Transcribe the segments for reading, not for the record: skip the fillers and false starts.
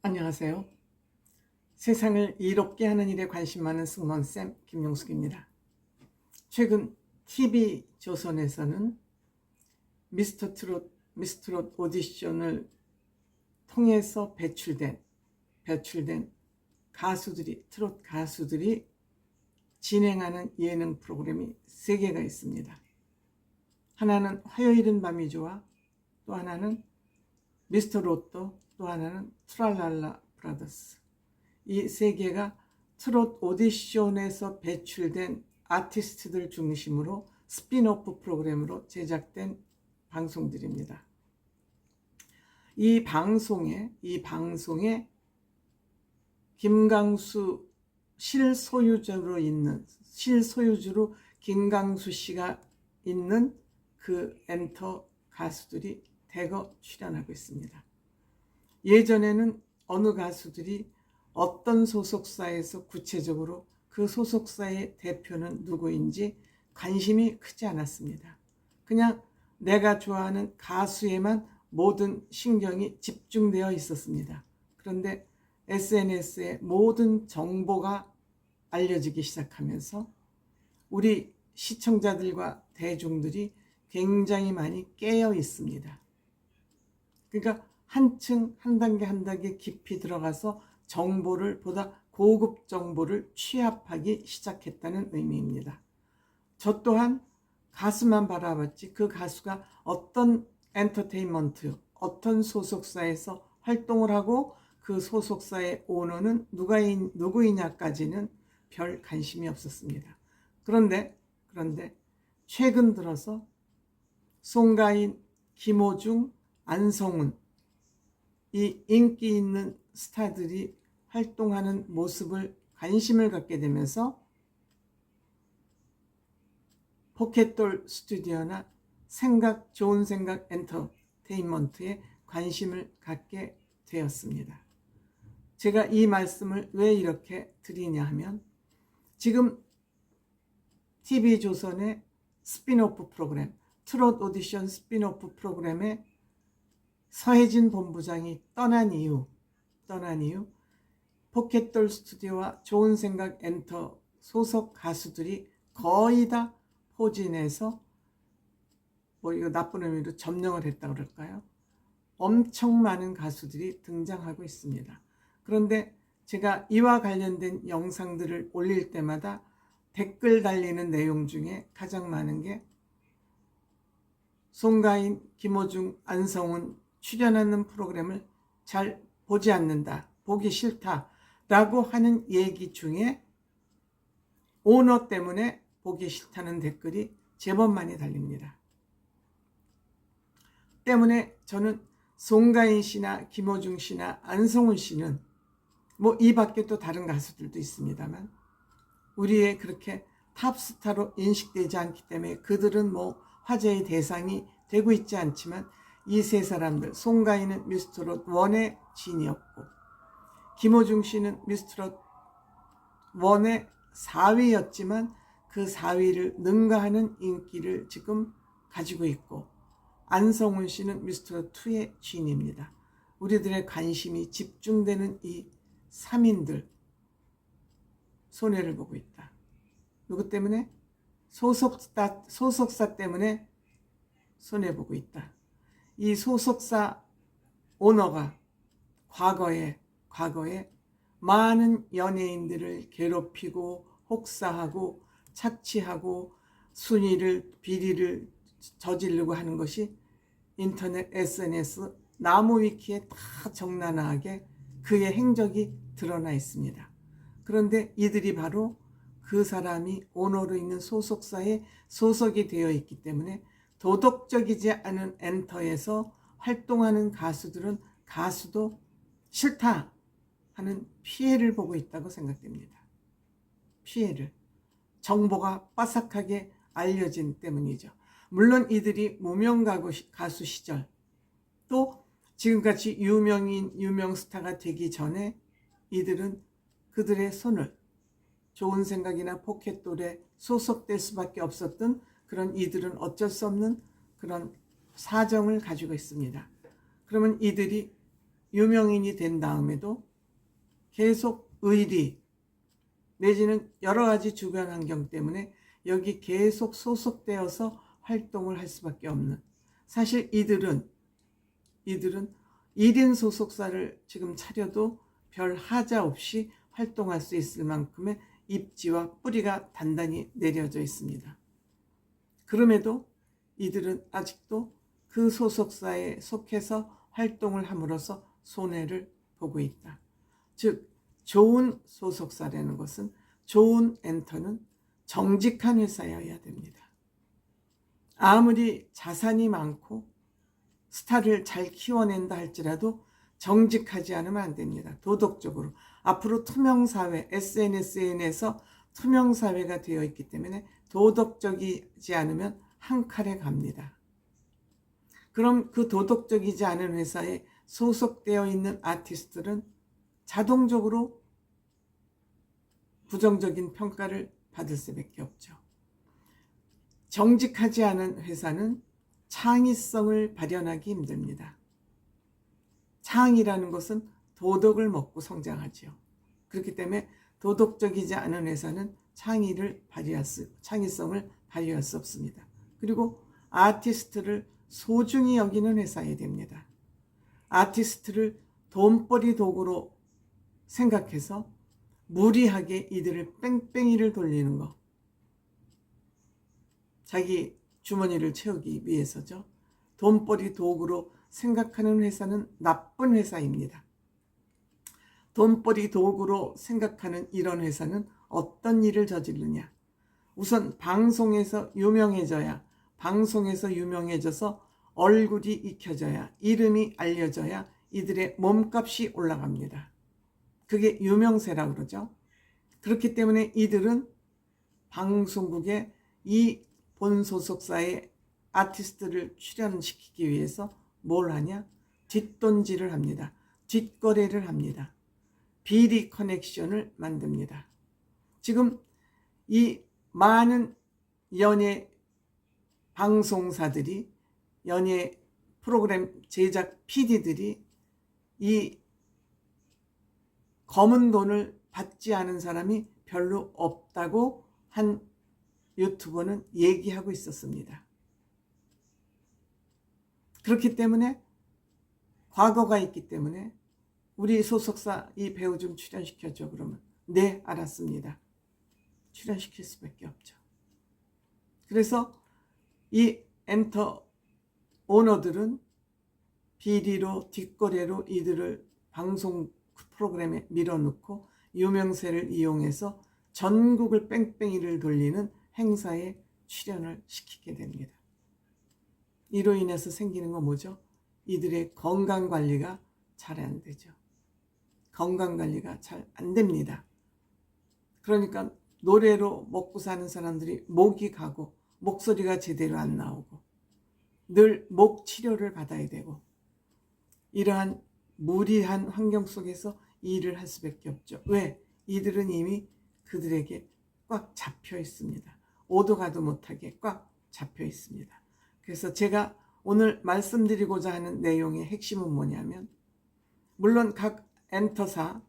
안녕하세요. 세상을 이롭게 하는 일에 관심 많은 승무원쌤 김용숙입니다. 최근 TV조선에서는 미스트롯 오디션을 통해서 배출된 트롯 가수들이 진행하는 예능 프로그램이 3개가 있습니다. 하나는 화요일은 밤이 좋아, 또 하나는 미스터 로또, 또 하나는 트랄랄라 브라더스. 이 3개가 트롯 오디션에서 배출된 아티스트들 중심으로 스핀오프 프로그램으로 제작된 방송들입니다. 이 방송에 김강수 실소유주로 김강수 씨가 있는 그 엔터 가수들이 대거 출연하고 있습니다. 예전에는 어느 가수들이 어떤 소속사에서 구체적으로 그 소속사의 대표는 누구인지 관심이 크지 않았습니다. 그냥 내가 좋아하는 가수에만 모든 신경이 집중되어 있었습니다. 그런데 SNS에 모든 정보가 알려지기 시작하면서 우리 시청자들과 대중들이 굉장히 많이 깨어 있습니다. 그러니까 한 단계 깊이 들어가서 보다 고급 정보를 취합하기 시작했다는 의미입니다. 저 또한 가수만 바라봤지 그 가수가 어떤 엔터테인먼트, 어떤 소속사에서 활동을 하고 그 소속사의 오너는 누구이냐까지는 별 관심이 없었습니다. 그런데 최근 들어서 송가인, 김호중, 안성훈, 이 인기 있는 스타들이 활동하는 모습을 관심을 갖게 되면서 포켓돌 스튜디오나 좋은 생각 엔터테인먼트에 관심을 갖게 되었습니다. 제가 이 말씀을 왜 이렇게 드리냐 하면 지금 TV조선의 스핀오프 프로그램, 트롯 오디션 스핀오프 프로그램에 서혜진 본부장이 떠난 이후 포켓돌 스튜디오와 좋은 생각 엔터 소속 가수들이 거의 다 포진해서 이거 나쁜 의미로 점령을 했다고 그럴까요? 엄청 많은 가수들이 등장하고 있습니다. 그런데 제가 이와 관련된 영상들을 올릴 때마다 댓글 달리는 내용 중에 가장 많은 게 송가인, 김호중, 안성훈 출연하는 프로그램을 잘 보지 않는다, 보기 싫다 라고 하는 얘기 중에 오너 때문에 보기 싫다는 댓글이 제법 많이 달립니다. 때문에 저는 송가인 씨나 김호중 씨나 안성훈 씨는 이 밖에 또 다른 가수들도 있습니다만 우리의 그렇게 탑스타로 인식되지 않기 때문에 그들은 화제의 대상이 되고 있지 않지만 이 세 사람들, 송가인은 미스트롯 1의 진이었고 김호중 씨는 미스트롯 1의 4위였지만 그 4위를 능가하는 인기를 지금 가지고 있고 안성훈 씨는 미스트롯 2의 진입니다. 우리들의 관심이 집중되는 이 3인들 손해를 보고 있다. 누구 때문에? 소속사 때문에 손해보고 있다. 이 소속사 오너가 과거에 많은 연예인들을 괴롭히고 혹사하고 착취하고 비리를 저지르고 하는 것이 인터넷 SNS 나무 위키에 다 적나라하게 그의 행적이 드러나 있습니다. 그런데 이들이 바로 그 사람이 오너로 있는 소속사에 소속이 되어 있기 때문에 도덕적이지 않은 엔터에서 활동하는 가수들은 가수도 싫다 하는 피해를 보고 있다고 생각됩니다. 피해를. 정보가 빠삭하게 알려진 때문이죠. 물론 이들이 무명 가수 시절 또 지금같이 유명 스타가 되기 전에 이들은 그들의 손을 좋은 생각이나 포켓돌에 소속될 수밖에 없었던 그런 이들은 어쩔 수 없는 그런 사정을 가지고 있습니다. 그러면 이들이 유명인이 된 다음에도 계속 의리 내지는 여러 가지 주변 환경 때문에 여기 계속 소속되어서 활동을 할 수밖에 없는, 사실 이들은 1인 소속사를 지금 차려도 별 하자 없이 활동할 수 있을 만큼의 입지와 뿌리가 단단히 내려져 있습니다. 그럼에도 이들은 아직도 그 소속사에 속해서 활동을 함으로써 손해를 보고 있다. 즉 좋은 소속사라는 것은, 좋은 엔터는 정직한 회사여야 됩니다. 아무리 자산이 많고 스타를 잘 키워낸다 할지라도 정직하지 않으면 안 됩니다. 도덕적으로. 앞으로 투명사회, SNS에서 투명사회가 되어 있기 때문에 도덕적이지 않으면 한 칼에 갑니다. 그럼 그 도덕적이지 않은 회사에 소속되어 있는 아티스트들은 자동적으로 부정적인 평가를 받을 수밖에 없죠. 정직하지 않은 회사는 창의성을 발현하기 힘듭니다. 창의라는 것은 도덕을 먹고 성장하지요. 그렇기 때문에 도덕적이지 않은 회사는 창의성을 발휘할 수 없습니다. 그리고 아티스트를 소중히 여기는 회사여야 됩니다. 아티스트를 돈벌이 도구로 생각해서 무리하게 이들을 뺑뺑이를 돌리는 것, 자기 주머니를 채우기 위해서죠. 돈벌이 도구로 생각하는 회사는 나쁜 회사입니다. 돈벌이 도구로 생각하는 이런 회사는 어떤 일을 저지르냐. 우선 방송에서 유명해져야, 방송에서 유명해져서 얼굴이 익혀져야, 이름이 알려져야 이들의 몸값이 올라갑니다. 그게 유명세라고 그러죠. 그렇기 때문에 이들은 방송국에 이 본 소속사의 아티스트를 출연시키기 위해서 뭘 하냐? 뒷돈질을 합니다. 뒷거래를 합니다. 비리 커넥션을 만듭니다. 지금 이 많은 연예 방송사들이, 연예 프로그램 제작 PD들이 이 검은 돈을 받지 않은 사람이 별로 없다고 한 유튜버는 얘기하고 있었습니다. 그렇기 때문에, 과거가 있기 때문에 우리 소속사 이 배우 좀 출연시켜줘 그러면 네 알았습니다. 출연시킬 수밖에 없죠. 그래서 이 엔터 오너들은 비리로, 뒷거래로 이들을 방송 프로그램에 밀어넣고 유명세를 이용해서 전국을 뺑뺑이를 돌리는 행사에 출연을 시키게 됩니다. 이로 인해서 생기는 건 뭐죠? 이들의 건강관리가 잘 안 되죠. 건강관리가 잘 안 됩니다. 그러니까 노래로 먹고 사는 사람들이 목이 가고 목소리가 제대로 안 나오고 늘 목 치료를 받아야 되고, 이러한 무리한 환경 속에서 일을 할 수밖에 없죠. 왜? 이들은 이미 그들에게 꽉 잡혀 있습니다. 오도 가도 못하게 꽉 잡혀 있습니다. 그래서 제가 오늘 말씀드리고자 하는 내용의 핵심은 뭐냐면, 물론 각 엔터사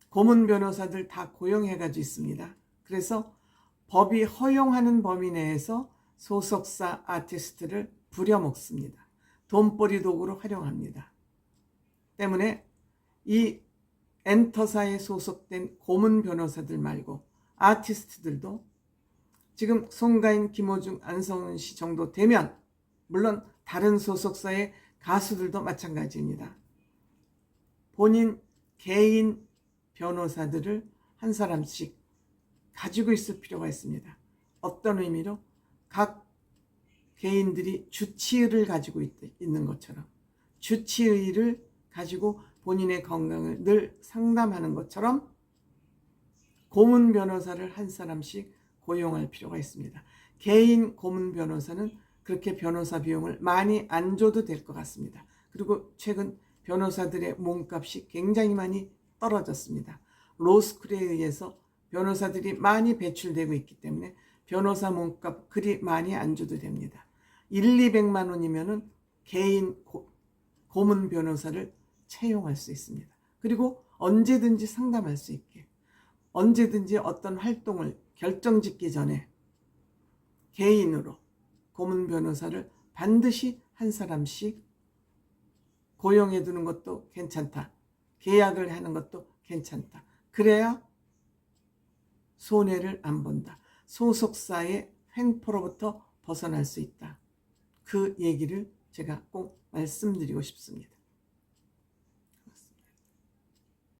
고문 변호사들 다 고용해가지고 있습니다. 그래서 법이 허용하는 범위 내에서 소속사 아티스트를 부려먹습니다. 돈벌이 도구로 활용합니다. 때문에 이 엔터사에 소속된 고문 변호사들 말고 아티스트들도 지금 송가인, 김호중, 안성은 씨 정도 되면, 물론 다른 소속사의 가수들도 마찬가지입니다. 본인 개인 변호사들을 한 사람씩 가지고 있을 필요가 있습니다. 어떤 의미로? 각 개인들이 주치의를 가지고 있는 것처럼, 주치의를 가지고 본인의 건강을 늘 상담하는 것처럼 고문 변호사를 한 사람씩 고용할 필요가 있습니다. 개인 고문 변호사는 그렇게 변호사 비용을 많이 안 줘도 될 것 같습니다. 그리고 최근 변호사들의 몸값이 굉장히 많이 떨어졌습니다. 로스쿨에 의해서 변호사들이 많이 배출되고 있기 때문에 변호사 몸값 그리 많이 안 줘도 됩니다. 1, 200만 원이면은 개인 고문 변호사를 채용할 수 있습니다. 그리고 언제든지 상담할 수 있게, 언제든지 어떤 활동을 결정짓기 전에 개인으로 고문 변호사를 반드시 한 사람씩 고용해 두는 것도 괜찮다. 계약을 하는 것도 괜찮다. 그래야 손해를 안 본다. 소속사의 횡포로부터 벗어날 수 있다. 그 얘기를 제가 꼭 말씀드리고 싶습니다.